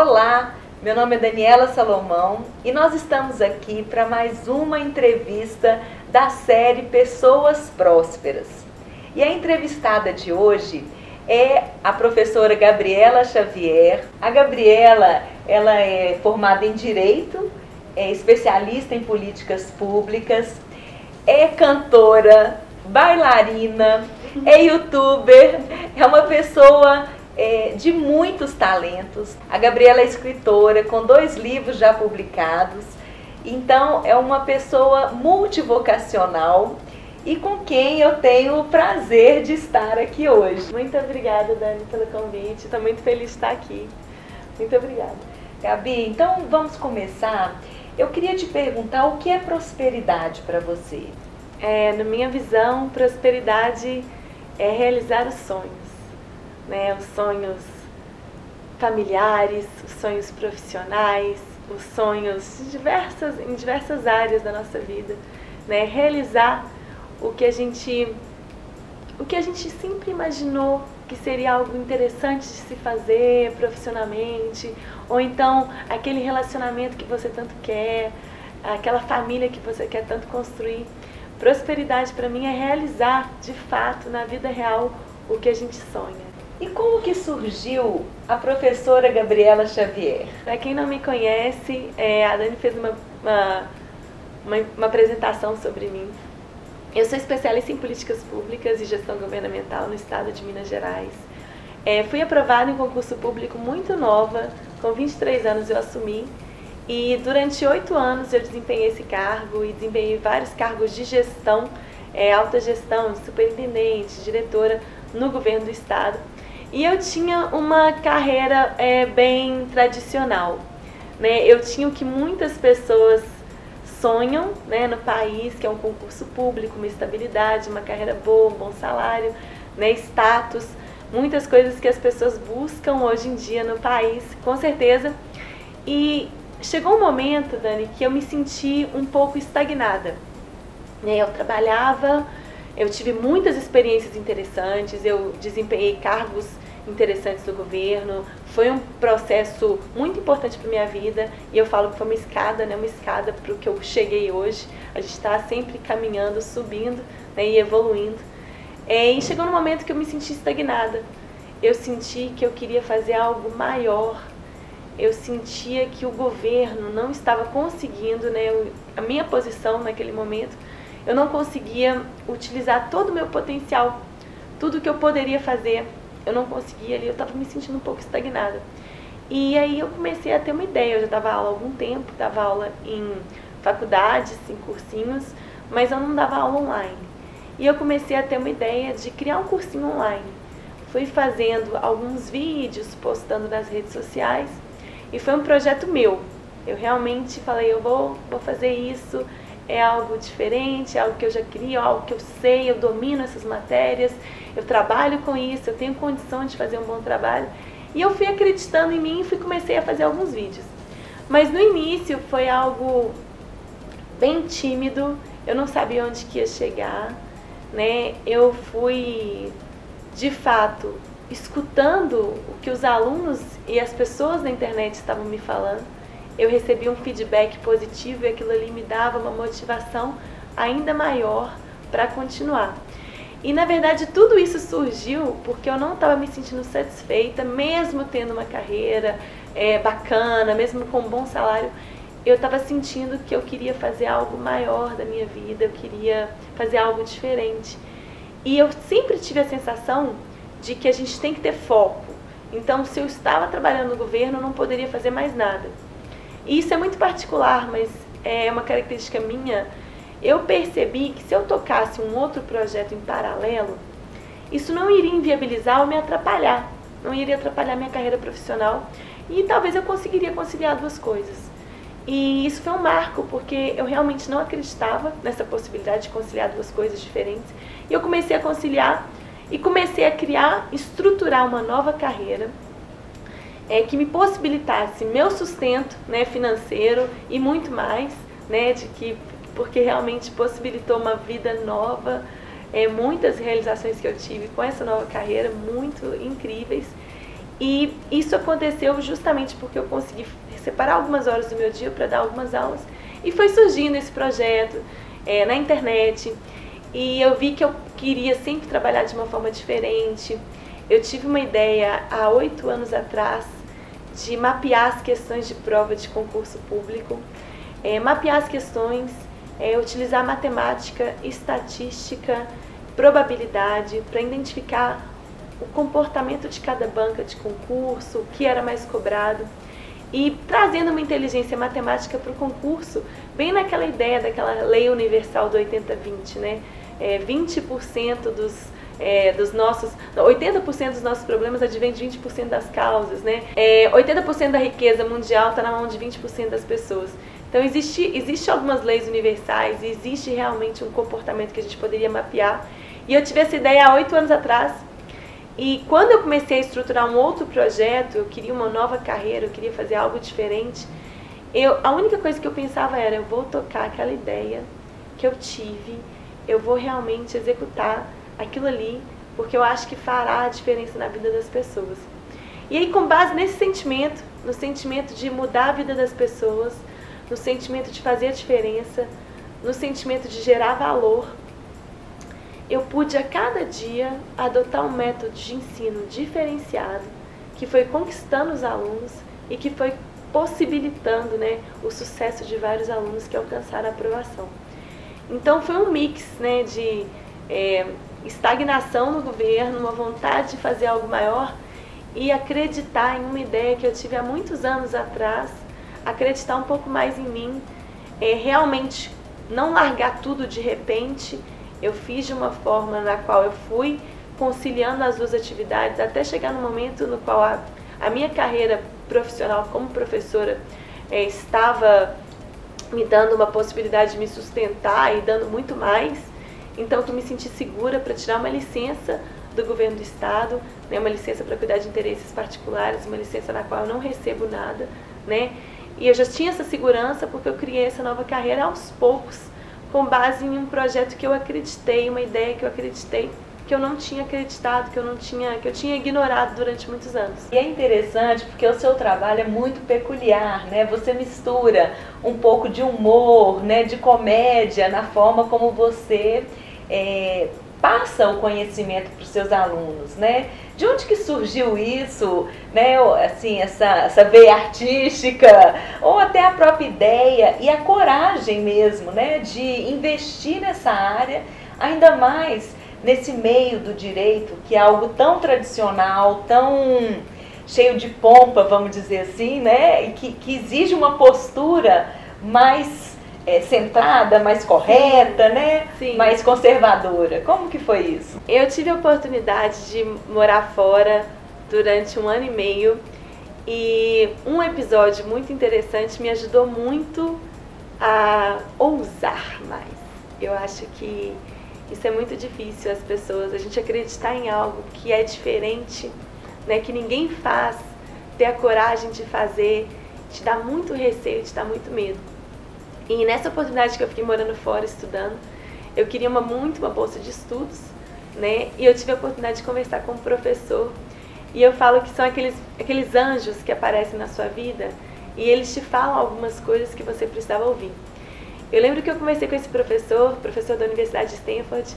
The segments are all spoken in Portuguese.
Olá, meu nome é Daniela Salomão e nós estamos aqui para mais uma entrevista da série Pessoas Prósperas. E a entrevistada de hoje é a professora Gabriela Xavier. A Gabriela, ela é formada em Direito, é especialista em políticas públicas, é cantora, bailarina, é youtuber, é uma pessoa de muitos talentos. A Gabriela é escritora com 2 livros já publicados, então é uma pessoa multivocacional e com quem eu tenho o prazer de estar aqui hoje. Muito obrigada, Dani, pelo convite, estou muito feliz de estar aqui. Muito obrigada. Gabi, então vamos começar. Eu queria te perguntar o que é prosperidade para você? Na minha visão, prosperidade é realizar os sonhos. Os sonhos familiares, os sonhos profissionais, os sonhos em diversas áreas da nossa vida, realizar o que a gente sempre imaginou que seria algo interessante de se fazer profissionalmente, ou então aquele relacionamento que você tanto quer, aquela família que você quer tanto construir. Prosperidade para mim é realizar de fato na vida real o que a gente sonha. E como que surgiu a professora Gabriela Xavier? Para quem não me conhece, a Dani fez uma apresentação sobre mim. Eu sou especialista em políticas públicas e gestão governamental no estado de Minas Gerais. Fui aprovada em concurso público muito nova, com 23 anos eu assumi. E durante 8 anos eu desempenhei esse cargo e desempenhei vários cargos de gestão, alta gestão, de superintendente, diretora no governo do estado. E eu tinha uma carreira bem tradicional. Eu tinha o que muitas pessoas sonham no país, que é um concurso público, uma estabilidade, uma carreira boa, um bom salário, status, muitas coisas que as pessoas buscam hoje em dia no país, com certeza. E chegou um momento, Dani, que eu me senti um pouco estagnada. Eu trabalhava, eu tive muitas experiências interessantes, eu desempenhei cargos interessantes do governo, foi um processo muito importante para minha vida e eu falo que foi uma escada para o que eu cheguei hoje. A gente está sempre caminhando, subindo e evoluindo. E chegou um momento que eu me senti estagnada. Eu senti que eu queria fazer algo maior. Eu sentia que o governo não estava conseguindo, a minha posição naquele momento, eu não conseguia utilizar todo o meu potencial, tudo que eu poderia fazer, eu não conseguia ali, eu estava me sentindo um pouco estagnada. E aí eu comecei a ter uma ideia, eu já dava aula há algum tempo, dava aula em faculdades, em cursinhos, mas eu não dava aula online. E eu comecei a ter uma ideia de criar um cursinho online. Fui fazendo alguns vídeos, postando nas redes sociais, e foi um projeto meu. Eu realmente falei, eu vou fazer isso, é algo diferente, é algo que eu já queria, algo que eu sei, eu domino essas matérias, eu trabalho com isso, eu tenho condição de fazer um bom trabalho. E eu fui acreditando em mim e comecei a fazer alguns vídeos. Mas no início foi algo bem tímido, eu não sabia onde que ia chegar, Eu fui, de fato, escutando o que os alunos e as pessoas na internet estavam me falando. Eu recebi um feedback positivo e aquilo ali me dava uma motivação ainda maior para continuar. E na verdade tudo isso surgiu porque eu não estava me sentindo satisfeita, mesmo tendo uma carreira bacana, mesmo com um bom salário. Eu estava sentindo que eu queria fazer algo maior da minha vida, eu queria fazer algo diferente. E eu sempre tive a sensação de que a gente tem que ter foco. Então, se eu estava trabalhando no governo, eu não poderia fazer mais nada. E isso é muito particular, mas é uma característica minha. Eu percebi que se eu tocasse um outro projeto em paralelo, isso não iria inviabilizar ou me atrapalhar. Não iria atrapalhar minha carreira profissional e talvez eu conseguiria conciliar 2 coisas. E isso foi um marco, porque eu realmente não acreditava nessa possibilidade de conciliar 2 coisas diferentes. E eu comecei a conciliar e comecei a criar, estruturar uma nova carreira que me possibilitasse meu sustento financeiro e muito mais, porque realmente possibilitou uma vida nova, muitas realizações que eu tive com essa nova carreira, muito incríveis. E isso aconteceu justamente porque eu consegui separar algumas horas do meu dia para dar algumas aulas. E foi surgindo esse projeto na internet. E eu vi que eu queria sempre trabalhar de uma forma diferente. Eu tive uma ideia há 8 anos atrás de mapear as questões de prova de concurso público. Mapear as questões, utilizar matemática, estatística, probabilidade para identificar o comportamento de cada banca de concurso, o que era mais cobrado, e trazendo uma inteligência matemática para o concurso, bem naquela ideia daquela lei universal do 80-20, né? 20% dos nossos, 80% dos nossos problemas advém de 20% das causas, né? 80% da riqueza mundial está na mão de 20% das pessoas. Então existe algumas leis universais e existe realmente um comportamento que a gente poderia mapear. E eu tive essa ideia há 8 anos atrás. E quando eu comecei a estruturar um outro projeto, eu queria uma nova carreira, eu queria fazer algo diferente, a única coisa que eu pensava era, eu vou tocar aquela ideia que eu tive, eu vou realmente executar aquilo ali, porque eu acho que fará a diferença na vida das pessoas. E aí, com base nesse sentimento, no sentimento de mudar a vida das pessoas, no sentimento de fazer a diferença, no sentimento de gerar valor, eu pude a cada dia adotar um método de ensino diferenciado, que foi conquistando os alunos e que foi possibilitando, né, o sucesso de vários alunos que alcançaram a aprovação. Então foi um mix, né, de estagnação no governo, uma vontade de fazer algo maior e acreditar em uma ideia que eu tive há muitos anos atrás, acreditar um pouco mais em mim, realmente não largar tudo de repente. Eu fiz de uma forma na qual eu fui conciliando as duas atividades até chegar no momento no qual a minha carreira profissional como professora estava me dando uma possibilidade de me sustentar e dando muito mais. Então eu me senti segura para tirar uma licença do governo do estado, né, uma licença para cuidar de interesses particulares, uma licença na qual eu não recebo nada, né? E eu já tinha essa segurança porque eu criei essa nova carreira aos poucos, com base em um projeto que eu acreditei, uma ideia que eu acreditei, que eu não tinha acreditado, que eu tinha ignorado durante muitos anos. E é interessante porque o seu trabalho é muito peculiar, né? Você mistura um pouco de humor, né, de comédia na forma como você passa o conhecimento para os seus alunos, né? De onde que surgiu isso, né? Assim, essa veia artística, ou até a própria ideia e a coragem mesmo, né? De investir nessa área, ainda mais nesse meio do direito, que é algo tão tradicional, tão cheio de pompa, vamos dizer assim, né? E que exige uma postura mais centrada, mais correta, né? Sim. Mais conservadora. Como que foi isso? Eu tive a oportunidade de morar fora durante 1 ano e meio e um episódio muito interessante me ajudou muito a ousar mais. Eu acho que isso é muito difícil, as pessoas, a gente acreditar em algo que é diferente, né, que ninguém faz, ter a coragem de fazer, te dá muito receio, te dá muito medo. E nessa oportunidade que eu fiquei morando fora, estudando, eu queria muito uma bolsa de estudos, né, e eu tive a oportunidade de conversar com um professor, e eu falo que são aqueles anjos que aparecem na sua vida, e eles te falam algumas coisas que você precisava ouvir. Eu lembro que eu conversei com esse professor da Universidade de Stanford,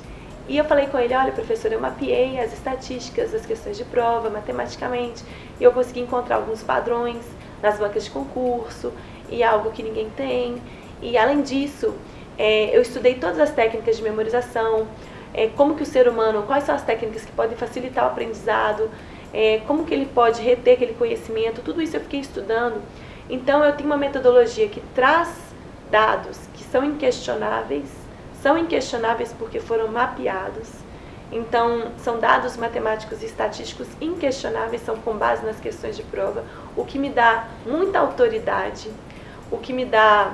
e eu falei com ele, olha professor, eu mapeei as estatísticas das questões de prova, matematicamente, e eu consegui encontrar alguns padrões nas bancas de concurso, e algo que ninguém tem, e além disso, eu estudei todas as técnicas de memorização, como que o ser humano, quais são as técnicas que podem facilitar o aprendizado, como que ele pode reter aquele conhecimento, tudo isso eu fiquei estudando. Então eu tenho uma metodologia que traz dados que são inquestionáveis porque foram mapeados. Então, são dados matemáticos e estatísticos inquestionáveis, são com base nas questões de prova, o que me dá muita autoridade, o que me dá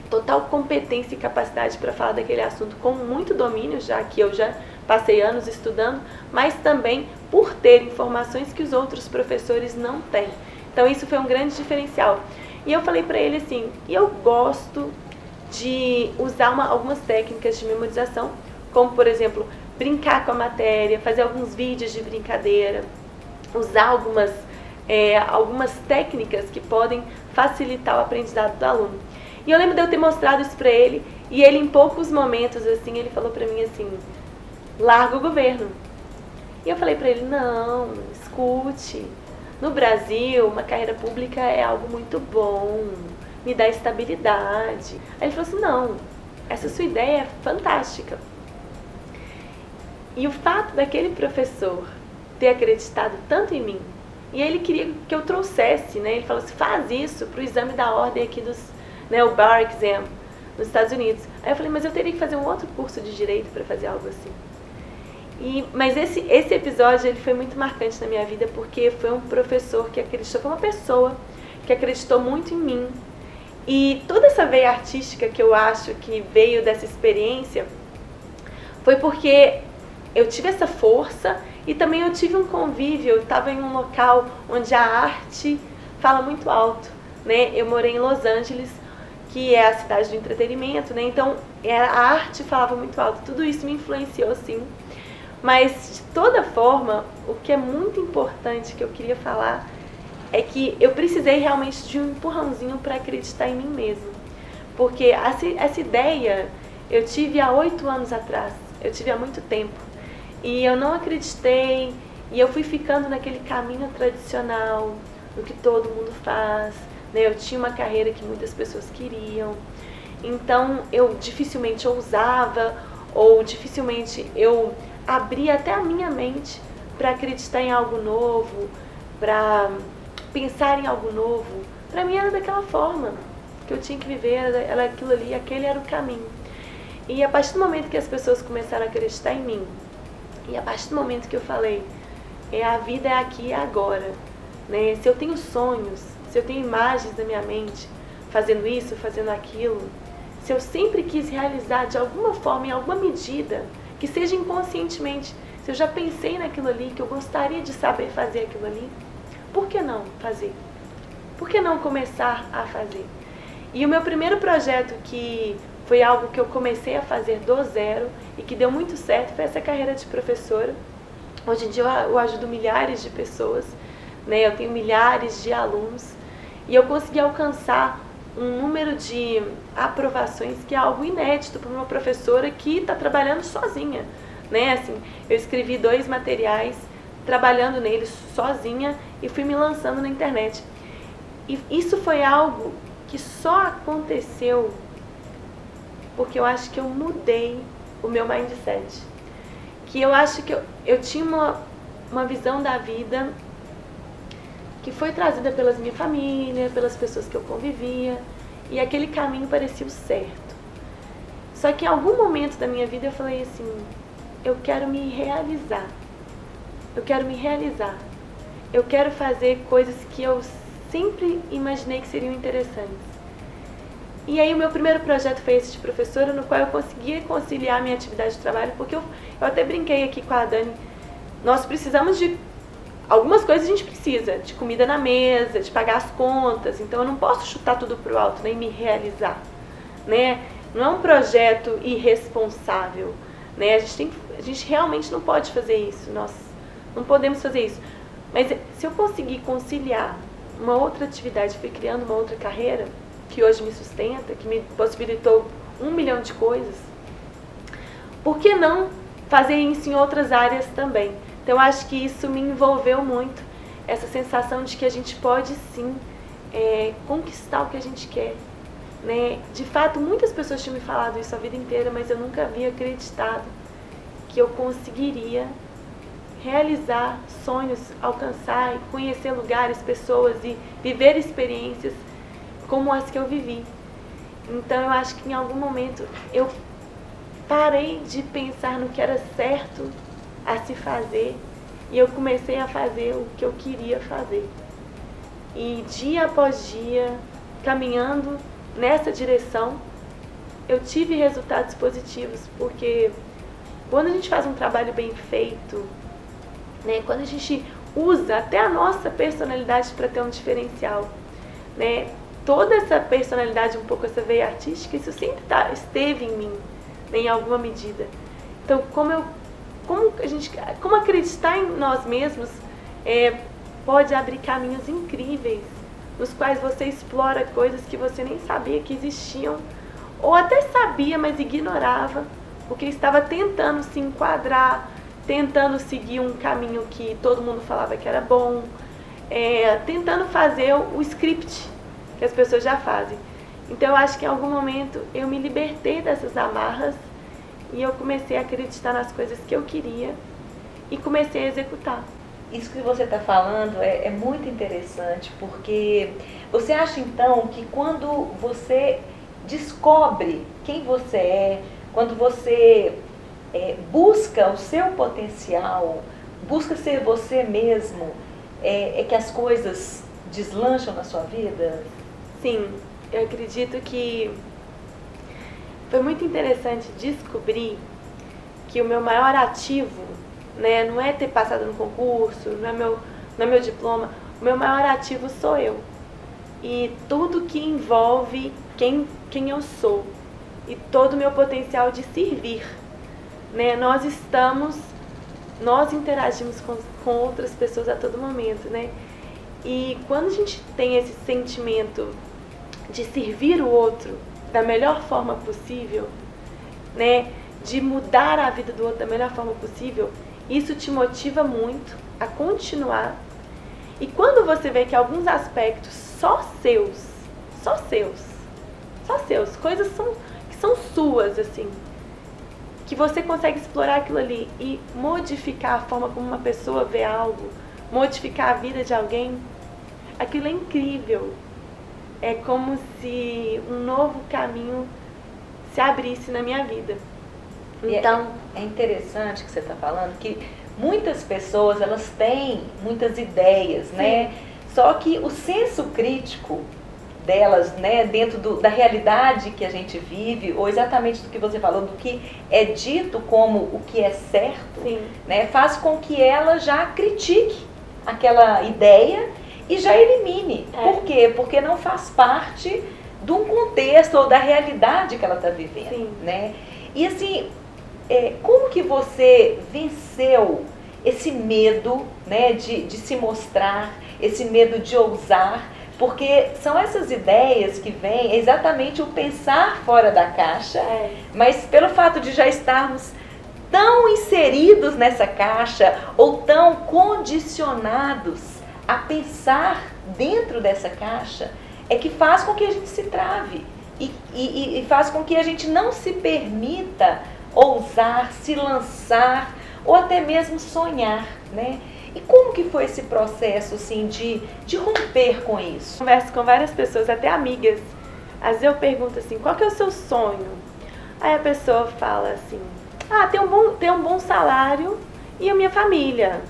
total competência e capacidade para falar daquele assunto com muito domínio, já que eu já passei anos estudando, mas também por ter informações que os outros professores não têm. Então, isso foi um grande diferencial. E eu falei para ele assim, eu gosto de usar algumas técnicas de memorização, como, por exemplo, brincar com a matéria, fazer alguns vídeos de brincadeira, usar algumas técnicas que podem facilitar o aprendizado do aluno. E eu lembro de eu ter mostrado isso para ele, e ele em poucos momentos, assim, ele falou para mim assim, larga o governo. E eu falei para ele, não, escute, no Brasil uma carreira pública é algo muito bom, me dá estabilidade. Aí ele falou assim, não, essa sua ideia é fantástica. E o fato daquele professor ter acreditado tanto em mim, e ele queria que eu trouxesse, né? Ele falou assim, faz isso para o exame da ordem aqui o Bar Exam, nos Estados Unidos. Aí eu falei, mas eu teria que fazer um outro curso de Direito para fazer algo assim. Mas esse episódio ele foi muito marcante na minha vida, porque foi um professor que acreditou, foi uma pessoa que acreditou muito em mim. E toda essa veia artística que eu acho que veio dessa experiência foi porque eu tive essa força e também eu tive um convívio, eu estava em um local onde a arte fala muito alto, né? Eu morei em Los Angeles, que é a cidade do entretenimento, né? Então a arte falava muito alto, tudo isso me influenciou sim. Mas de toda forma, o que é muito importante que eu queria falar é que eu precisei realmente de um empurrãozinho para acreditar em mim mesma. Porque essa ideia eu tive há 8 anos atrás, eu tive há muito tempo. E eu não acreditei, e eu fui ficando naquele caminho tradicional, no que todo mundo faz, né? Eu tinha uma carreira que muitas pessoas queriam, então eu dificilmente ousava, ou dificilmente eu abria até a minha mente para acreditar em algo novo, para pensar em algo novo. Para mim era daquela forma que eu tinha que viver, era aquilo ali, aquele era o caminho. E a partir do momento que as pessoas começaram a acreditar em mim, e a partir do momento que eu falei, a vida é aqui e agora, né? Se eu tenho sonhos, se eu tenho imagens na minha mente, fazendo isso, fazendo aquilo, se eu sempre quis realizar de alguma forma, em alguma medida, que seja inconscientemente, se eu já pensei naquilo ali, que eu gostaria de saber fazer aquilo ali, por que não fazer? Por que não começar a fazer? E o meu primeiro projeto, que foi algo que eu comecei a fazer do zero e que deu muito certo, foi essa carreira de professora. Hoje em dia eu ajudo milhares de pessoas, né? Eu tenho milhares de alunos e eu consegui alcançar um número de aprovações que é algo inédito para uma professora que está trabalhando sozinha, né? Assim, eu escrevi 2 materiais trabalhando neles sozinha e fui me lançando na internet. E isso foi algo que só aconteceu porque eu acho que eu mudei o meu mindset. Que eu acho que eu tinha uma visão da vida que foi trazida pela minha família, pelas pessoas que eu convivia, e aquele caminho parecia o certo. Só que em algum momento da minha vida eu falei assim, eu quero me realizar. Eu quero me realizar. Eu quero fazer coisas que eu sempre imaginei que seriam interessantes. E aí o meu primeiro projeto foi esse de professora, no qual eu conseguia conciliar a minha atividade de trabalho, porque eu até brinquei aqui com a Dani, nós precisamos de algumas coisas, a gente precisa, de comida na mesa, de pagar as contas, então eu não posso chutar tudo pro alto, nem me realizar, né? Não é um projeto irresponsável, né? A gente realmente não pode fazer isso, nós não podemos fazer isso. Mas se eu conseguir conciliar uma outra atividade, fui criando uma outra carreira, que hoje me sustenta, que me possibilitou 1 milhão de coisas, por que não fazer isso em outras áreas também? Então, eu acho que isso me envolveu muito, essa sensação de que a gente pode sim conquistar o que a gente quer, né? De fato, muitas pessoas tinham me falado isso a vida inteira, mas eu nunca havia acreditado que eu conseguiria realizar sonhos, alcançar e conhecer lugares, pessoas e viver experiências como as que eu vivi. Então eu acho que em algum momento eu parei de pensar no que era certo a se fazer e eu comecei a fazer o que eu queria fazer. E dia após dia, caminhando nessa direção, eu tive resultados positivos, porque quando a gente faz um trabalho bem feito, né, quando a gente usa até a nossa personalidade para ter um diferencial, né, toda essa personalidade, um pouco essa veia artística, isso sempre esteve em mim, né, em alguma medida. Então, como acreditar em nós mesmos pode abrir caminhos incríveis, nos quais você explora coisas que você nem sabia que existiam, ou até sabia, mas ignorava, porque estava tentando se enquadrar, tentando seguir um caminho que todo mundo falava que era bom, tentando fazer o script que as pessoas já fazem. Então eu acho que em algum momento eu me libertei dessas amarras e eu comecei a acreditar nas coisas que eu queria e comecei a executar. Isso que você está falando é muito interessante, porque você acha então que quando você descobre quem você é, quando você busca o seu potencial, busca ser você mesmo, é que as coisas deslancham na sua vida? Sim, eu acredito que foi muito interessante descobrir que o meu maior ativo, né, não é ter passado no concurso, não é meu diploma, o meu maior ativo sou eu. E tudo que envolve quem eu sou e todo o meu potencial de servir. Né? Nós interagimos com outras pessoas a todo momento, né? E quando a gente tem esse sentimento de servir o outro da melhor forma possível, né? De mudar a vida do outro da melhor forma possível, isso te motiva muito a continuar. E quando você vê que alguns aspectos só seus, coisas que são suas, assim, que você consegue explorar aquilo ali e modificar a forma como uma pessoa vê algo, modificar a vida de alguém, aquilo é incrível. É como se um novo caminho se abrisse na minha vida. Então, é interessante que você está falando que muitas pessoas, elas têm muitas ideias, sim, né? Só que o senso crítico delas, né, dentro da realidade que a gente vive, ou exatamente do que você falou, do que é dito como o que é certo, sim, né, faz com que ela já critique aquela ideia e já elimine. Por quê? Porque não faz parte de um contexto ou da realidade que ela está vivendo, sim, né? E assim, como que você venceu esse medo, né, de se mostrar, esse medo de ousar? Porque são essas ideias que vêm, exatamente o pensar fora da caixa, mas pelo fato de já estarmos tão inseridos nessa caixa ou tão condicionados a pensar dentro dessa caixa, é que faz com que a gente se trave e faz com que a gente não se permita ousar, se lançar ou até mesmo sonhar, né? E como que foi esse processo, assim, de romper com isso? Converso com várias pessoas, até amigas. Às vezes eu pergunto assim, qual que é o seu sonho? Aí a pessoa fala assim, ter um bom salário e a minha família.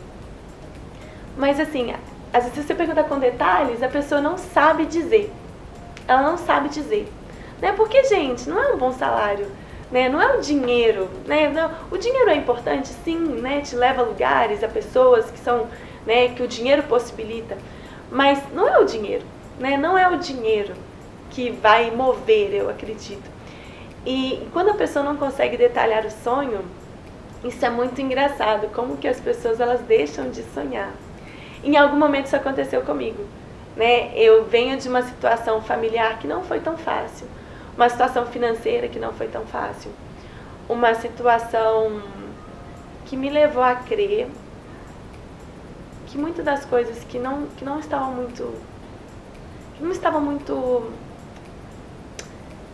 Mas assim, às vezes se você pergunta com detalhes, a pessoa não sabe dizer. Ela não sabe dizer. Né? Porque, gente, não é um bom salário. Né? Não é o dinheiro, né? Não, o dinheiro é importante, sim, né? Te leva a lugares, a pessoas que são, né? Que o dinheiro possibilita, mas não é o dinheiro, né? Não é o dinheiro que vai mover, eu acredito. E quando a pessoa não consegue detalhar o sonho, isso é muito engraçado, como que as pessoas elas deixam de sonhar. Em algum momento isso aconteceu comigo, né? Eu venho de uma situação familiar que não foi tão fácil. Uma situação financeira que não foi tão fácil. Uma situação que me levou a crer que muitas das coisas que não estavam muito...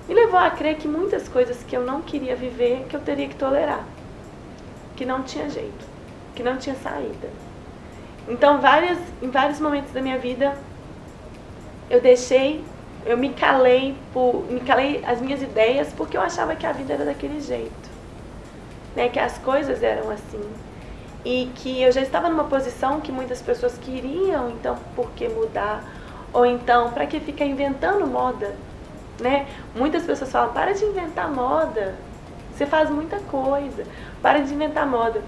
Me levou a crer que muitas coisas que eu não queria viver, que eu teria que tolerar. Que não tinha jeito. Que não tinha saída. Então, em vários momentos da minha vida, eu me calei as minhas ideias porque eu achava que a vida era daquele jeito, né? Que as coisas eram assim e que eu já estava numa posição que muitas pessoas queriam, então por que mudar? Ou então, para que ficar inventando moda, né? Muitas pessoas falam, para de inventar moda, você faz muita coisa, para de inventar moda.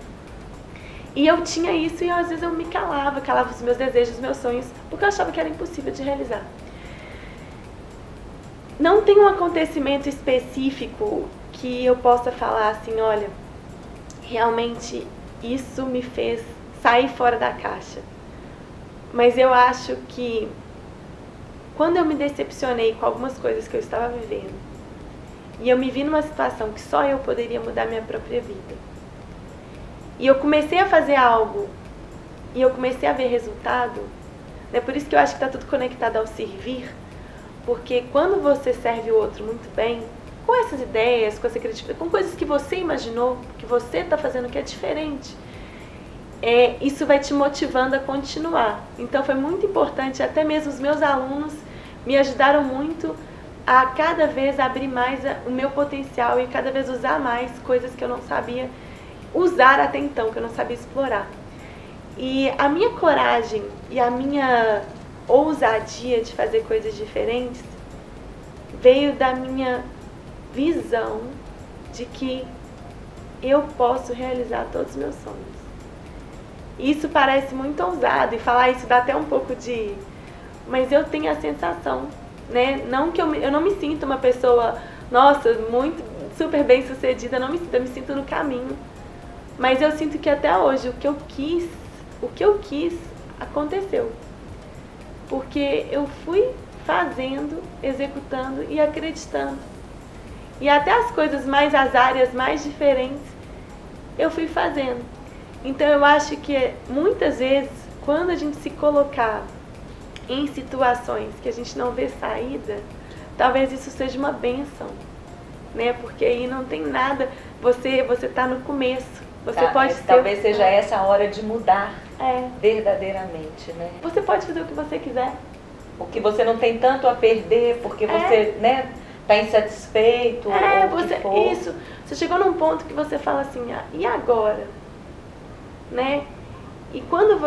E eu tinha isso e às vezes eu me calava os meus desejos, os meus sonhos, porque eu achava que era impossível de realizar. Não tem um acontecimento específico que eu possa falar assim, olha, realmente isso me fez sair fora da caixa. Mas eu acho que quando eu me decepcionei com algumas coisas que eu estava vivendo, e eu me vi numa situação que só eu poderia mudar minha própria vida, e eu comecei a fazer algo, e eu comecei a ver resultado, é por isso que eu acho que está tudo conectado ao servir, porque quando você serve o outro muito bem, com essas ideias, com essa criatividade, com coisas que você imaginou, que você está fazendo que é diferente, isso vai te motivando a continuar. Então foi muito importante, até mesmo os meus alunos me ajudaram muito a cada vez abrir mais o meu potencial e cada vez usar mais coisas que eu não sabia usar até então, que eu não sabia explorar. E a minha coragem e a minha ousadia de fazer coisas diferentes veio da minha visão de que eu posso realizar todos os meus sonhos. Isso parece muito ousado e falar isso dá até um pouco de... Mas eu tenho a sensação, né? Não que eu não me sinto uma pessoa, nossa, muito super bem sucedida, não me sinto, eu me sinto no caminho. Mas eu sinto que até hoje o que eu quis aconteceu. Porque eu fui fazendo, executando e acreditando. E até as áreas mais diferentes, eu fui fazendo. Então eu acho que muitas vezes, quando a gente se colocar em situações que a gente não vê saída, talvez isso seja uma bênção, né? Porque aí não tem nada, você tá no começo, você pode ser... Talvez seja essa a hora de mudar verdadeiramente, né? Você pode fazer o que você quiser. O que você não tem tanto a perder, porque você, né, tá insatisfeito, ou o que for. Isso. Você chegou num ponto que você fala assim, e agora? Né? E quando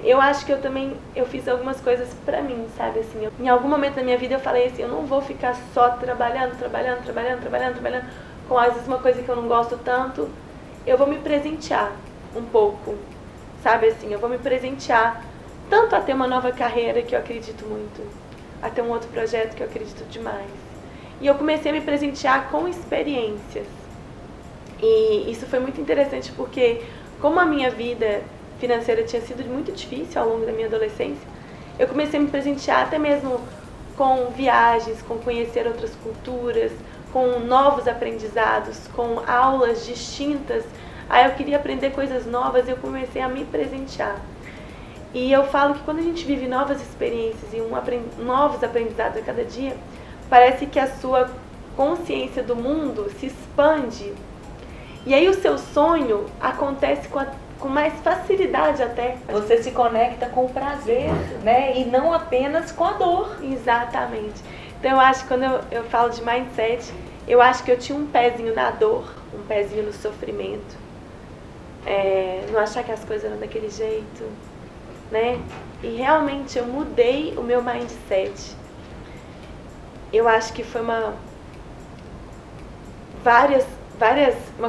eu acho que eu fiz algumas coisas pra mim, sabe, assim, em algum momento da minha vida eu falei assim, eu não vou ficar só trabalhando, com às vezes uma coisa que eu não gosto tanto, eu vou me presentear um pouco, sabe, assim, eu vou me presentear tanto a ter uma nova carreira que eu acredito muito, a ter um outro projeto que eu acredito demais. E eu comecei a me presentear com experiências. E isso foi muito interessante porque, como a minha vida financeira tinha sido muito difícil ao longo da minha adolescência, eu comecei a me presentear até mesmo com viagens, com conhecer outras culturas, com novos aprendizados, com aulas distintas. Aí eu queria aprender coisas novas e eu comecei a me presentear. E eu falo que quando a gente vive novas experiências e novos aprendizados a cada dia, parece que a sua consciência do mundo se expande. E aí o seu sonho acontece com mais facilidade até. Você se conecta com o prazer, né? E não apenas com a dor. Exatamente. Então eu acho que quando eu falo de mindset, eu acho que eu tinha um pezinho na dor, um pezinho no sofrimento. Não achar que as coisas eram daquele jeito, né? E realmente eu mudei o meu mindset. Eu acho que foi uma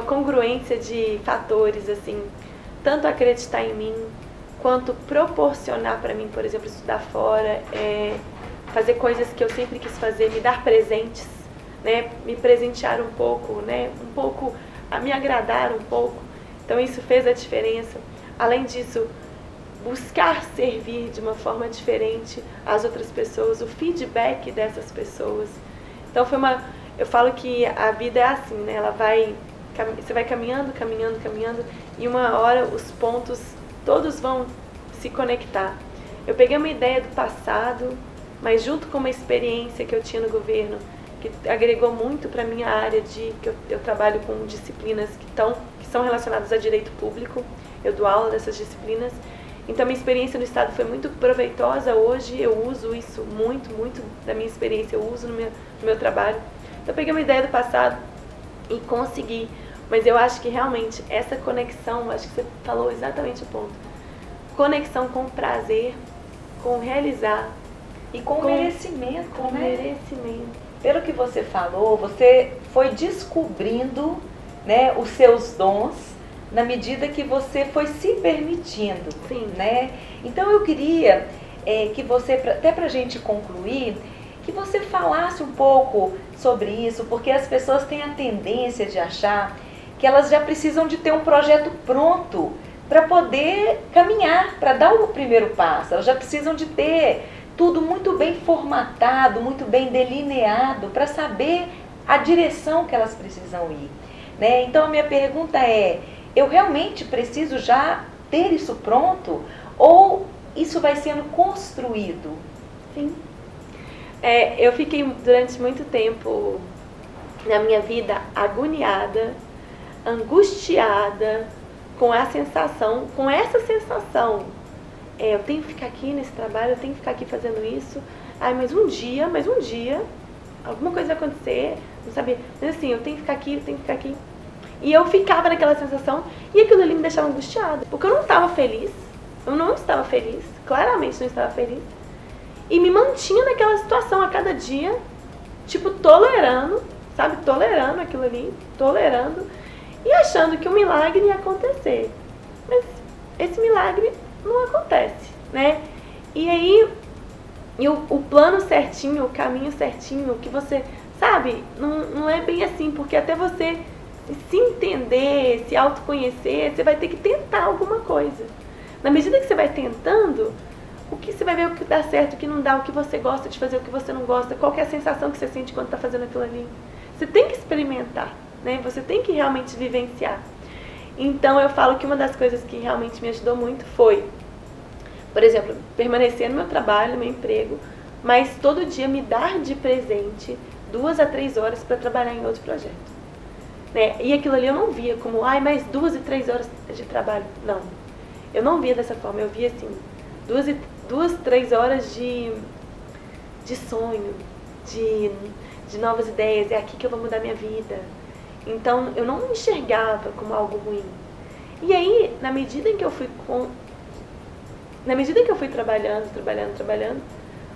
congruência de fatores, assim, tanto acreditar em mim, quanto proporcionar para mim, por exemplo, estudar fora, fazer coisas que eu sempre quis fazer, me dar presentes, né, me presentear um pouco, né, me agradar um pouco. Então isso fez a diferença. Além disso, buscar servir de uma forma diferente às outras pessoas, o feedback dessas pessoas. Então eu falo que a vida é assim, né? Você vai caminhando, e uma hora os pontos todos vão se conectar. Eu peguei uma ideia do passado, mas junto com uma experiência que eu tinha no governo, que agregou muito para a minha área que eu trabalho com disciplinas que são relacionadas a direito público. Eu dou aula dessas disciplinas. Então, minha experiência no Estado foi muito proveitosa. Hoje eu uso isso muito da minha experiência, eu uso no meu trabalho. Então, eu peguei uma ideia do passado e consegui. Mas eu acho que realmente essa conexão, acho que você falou exatamente o ponto. Conexão com prazer, com realizar. E com merecimento, com né? Merecimento. Pelo que você falou, você foi descobrindo, né, os seus dons na medida que você foi se permitindo. Sim. Né? Então eu queria que você, até para a gente concluir, que você falasse um pouco sobre isso, porque as pessoas têm a tendência de achar que elas já precisam de ter um projeto pronto para poder caminhar, para dar o primeiro passo. Elas já precisam de ter tudo muito bem formatado, muito bem delineado, para saber a direção que elas precisam ir, né? Então a minha pergunta é, eu realmente preciso já ter isso pronto ou isso vai sendo construído? Sim. Eu fiquei durante muito tempo na minha vida agoniada, angustiada com essa sensação, eu tenho que ficar aqui nesse trabalho, eu tenho que ficar aqui fazendo isso, mas um dia, alguma coisa vai acontecer, não sabia, mas assim, eu tenho que ficar aqui. E eu ficava naquela sensação e aquilo ali me deixava angustiada, porque eu não estava feliz, claramente não estava feliz, e me mantinha naquela situação a cada dia, tipo, tolerando aquilo ali, e achando que o milagre ia acontecer. Mas esse milagre não acontece, né? E aí, o plano certinho, o caminho certinho, que você, sabe, não é bem assim, porque até você se entender, se autoconhecer, você vai ter que tentar alguma coisa. Na medida que você vai tentando, você vai ver o que dá certo, o que não dá, o que você gosta de fazer, o que você não gosta, qual que é a sensação que você sente quando está fazendo aquilo ali. Você tem que experimentar, né? Você tem que realmente vivenciar. Então eu falo que uma das coisas que realmente me ajudou muito foi, por exemplo, permanecer no meu trabalho, no meu emprego, mas todo dia me dar de presente 2 a 3 horas para trabalhar em outro projeto, né? E aquilo ali eu não via como, mais 2 e 3 horas de trabalho. Não, eu não via dessa forma. Eu via assim, 2, 3 horas de sonho, de novas ideias. É aqui que eu vou mudar minha vida. Então eu não me enxergava como algo ruim. E aí, na medida em que eu fui trabalhando,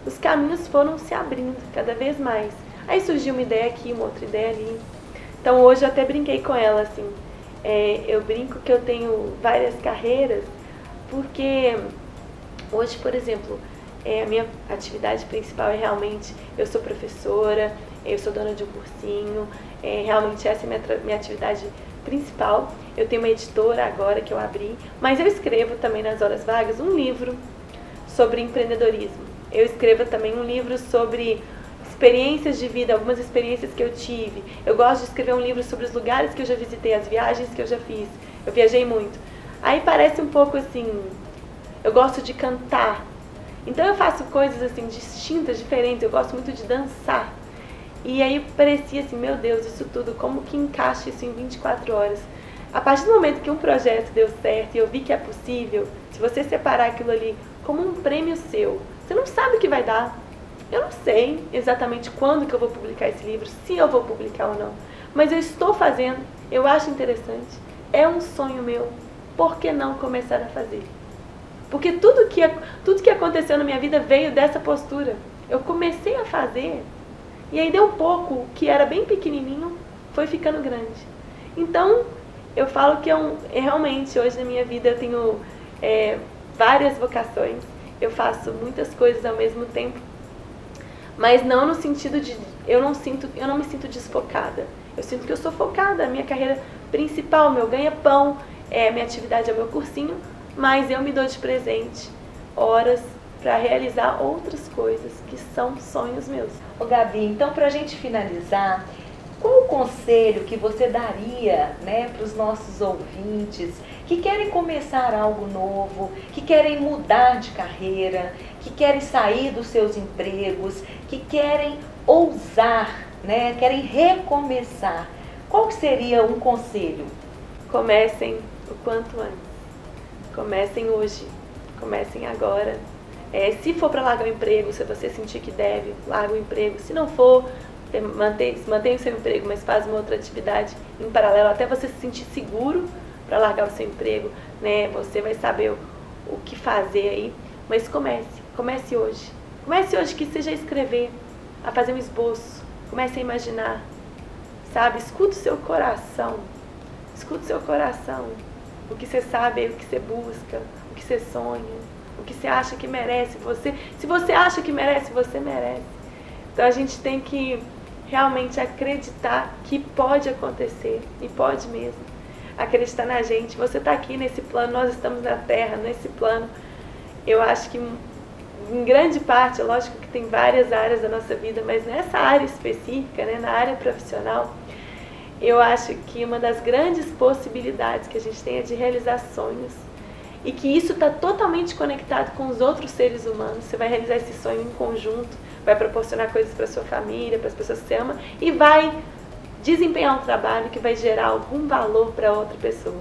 os caminhos foram se abrindo cada vez mais. Aí surgiu uma ideia aqui, uma outra ideia ali. Então hoje eu até brinquei com ela, assim, eu brinco que eu tenho várias carreiras, porque hoje, por exemplo, a minha atividade principal é realmente, eu sou professora, eu sou dona de um cursinho, realmente essa é minha atividade principal. Eu tenho uma editora agora que eu abri, mas eu escrevo também nas horas vagas um livro sobre empreendedorismo. Eu escrevo também um livro sobre experiências de vida, algumas experiências que eu tive. Eu gosto de escrever um livro sobre os lugares que eu já visitei, as viagens que eu já fiz. Eu viajei muito. Aí parece um pouco assim, eu gosto de cantar. Então eu faço coisas assim distintas, diferentes. Eu gosto muito de dançar. E aí parecia assim, meu Deus, isso tudo, como que encaixa isso em 24 horas? A partir do momento que um projeto deu certo e eu vi que é possível, se você separar aquilo ali como um prêmio seu, você não sabe o que vai dar. Eu não sei exatamente quando que eu vou publicar esse livro, se eu vou publicar ou não. Mas eu estou fazendo, eu acho interessante, é um sonho meu. Por que não começar a fazer? Porque tudo que aconteceu na minha vida veio dessa postura. Eu comecei a fazer, e aí deu um pouco, que era bem pequenininho, foi ficando grande. Então, eu falo que realmente, hoje na minha vida, eu tenho várias vocações. Eu faço muitas coisas ao mesmo tempo. Mas não no sentido de, eu não me sinto desfocada. Eu sinto que eu sou focada, a minha carreira principal, meu ganha-pão, minha atividade é o meu cursinho, mas eu me dou de presente horas para realizar outras coisas que são sonhos meus. Ô Gabi, então pra gente finalizar, qual o conselho que você daria, né, para os nossos ouvintes que querem começar algo novo, que querem mudar de carreira, que querem sair dos seus empregos, que querem ousar, né, querem recomeçar? Qual seria um conselho? Comecem o quanto antes. Comecem hoje. Comecem agora. Se for para largar o emprego, se você sentir que deve, larga o emprego. Se não for, mantém o seu emprego, mas faz uma outra atividade em paralelo, até você se sentir seguro para largar o seu emprego, né? Você vai saber o que fazer aí, mas comece hoje. Comece hoje, que seja escrever, a fazer um esboço, comece a imaginar, sabe? Escuta o seu coração, o que você sabe, o que você busca, o que você sonha, o que você acha que merece. Se você acha que merece, você merece. Então a gente tem que realmente acreditar que pode acontecer, e pode mesmo. acreditar na gente. Você está aqui nesse plano, nós estamos na Terra, nesse plano. Eu acho que, em grande parte, é lógico que tem várias áreas da nossa vida, mas nessa área específica, né, na área profissional, eu acho que uma das grandes possibilidades que a gente tem é de realizar sonhos. E que isso está totalmente conectado com os outros seres humanos. Você vai realizar esse sonho em conjunto, vai proporcionar coisas para sua família, para as pessoas que você ama, e vai desempenhar um trabalho que vai gerar algum valor para outra pessoa.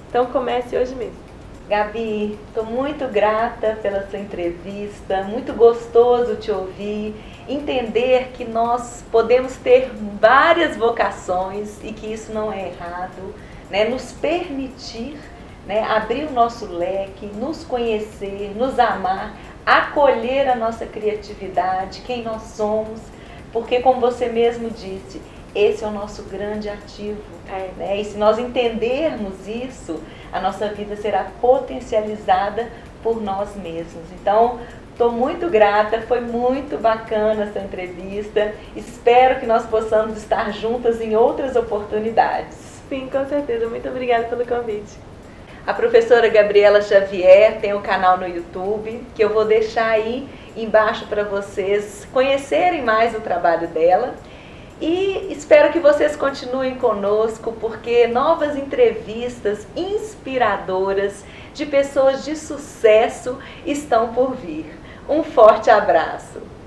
Então comece hoje mesmo. Gabi, estou muito grata pela sua entrevista, muito gostoso te ouvir, entender que nós podemos ter várias vocações e que isso não é errado, né? Nos permitir, né, abrir o nosso leque, nos conhecer, nos amar, acolher a nossa criatividade, quem nós somos, porque como você mesmo disse, esse é o nosso grande ativo, né? E se nós entendermos isso, a nossa vida será potencializada por nós mesmos. Então, estou muito grata, foi muito bacana essa entrevista, espero que nós possamos estar juntas em outras oportunidades. Sim, com certeza, muito obrigada pelo convite. A professora Gabriela Xavier tem um canal no YouTube, que eu vou deixar aí embaixo para vocês conhecerem mais o trabalho dela. E espero que vocês continuem conosco, porque novas entrevistas inspiradoras de pessoas de sucesso estão por vir. Um forte abraço!